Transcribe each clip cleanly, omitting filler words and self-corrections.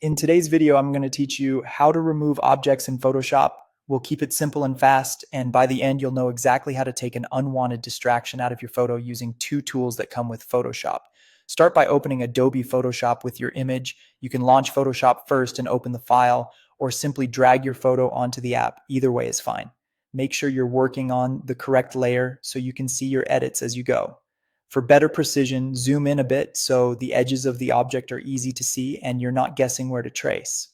In today's video, I'm going to teach you how to remove objects in Photoshop. We'll keep it simple and fast, and by the end, you'll know exactly how to take an unwanted distraction out of your photo using two tools that come with Photoshop. Start by opening Adobe Photoshop with your image. You can launch Photoshop first and open the file, or simply drag your photo onto the app. Either way is fine. Make sure you're working on the correct layer so you can see your edits as you go. For better precision, zoom in a bit so the edges of the object are easy to see and you're not guessing where to trace.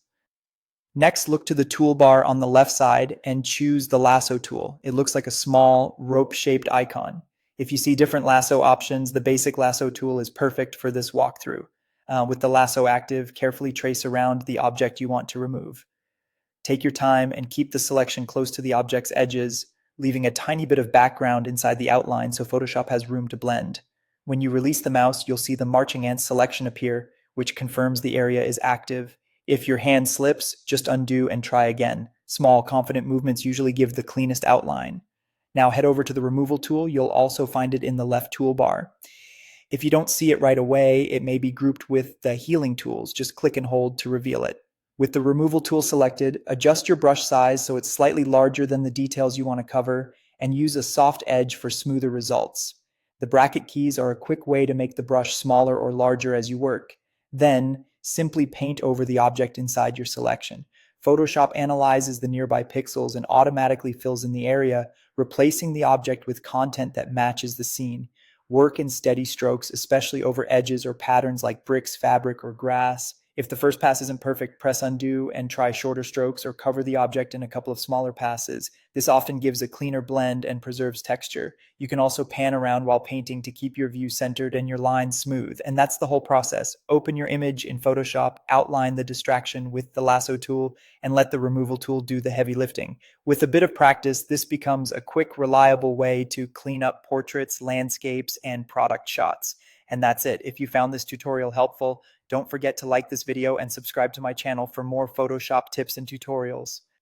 Next, look to the toolbar on the left side and choose the lasso tool. It looks like a small rope-shaped icon. If you see different lasso options, the basic lasso tool is perfect for this walkthrough. With the lasso active, carefully trace around the object you want to remove. Take your time and keep the selection close to the object's edges, leaving a tiny bit of background inside the outline so Photoshop has room to blend. When you release the mouse, you'll see the marching ants selection appear, which confirms the area is active. If your hand slips, just undo and try again. Small, confident movements usually give the cleanest outline. Now head over to the removal tool. You'll also find it in the left toolbar. If you don't see it right away, it may be grouped with the healing tools. Just click and hold to reveal it. With the removal tool selected, adjust your brush size so it's slightly larger than the details you want to cover, and use a soft edge for smoother results. The bracket keys are a quick way to make the brush smaller or larger as you work. Then, simply paint over the object inside your selection. Photoshop analyzes the nearby pixels and automatically fills in the area, replacing the object with content that matches the scene. Work in steady strokes, especially over edges or patterns like bricks, fabric, or grass. If the first pass isn't perfect, press undo and try shorter strokes or cover the object in a couple of smaller passes. This often gives a cleaner blend and preserves texture. You can also pan around while painting to keep your view centered and your lines smooth. And that's the whole process. Open your image in Photoshop, outline the distraction with the lasso tool, and let the removal tool do the heavy lifting. With a bit of practice, this becomes a quick, reliable way to clean up portraits, landscapes, and product shots. And that's it. If you found this tutorial helpful, don't forget to like this video and subscribe to my channel for more Photoshop tips and tutorials.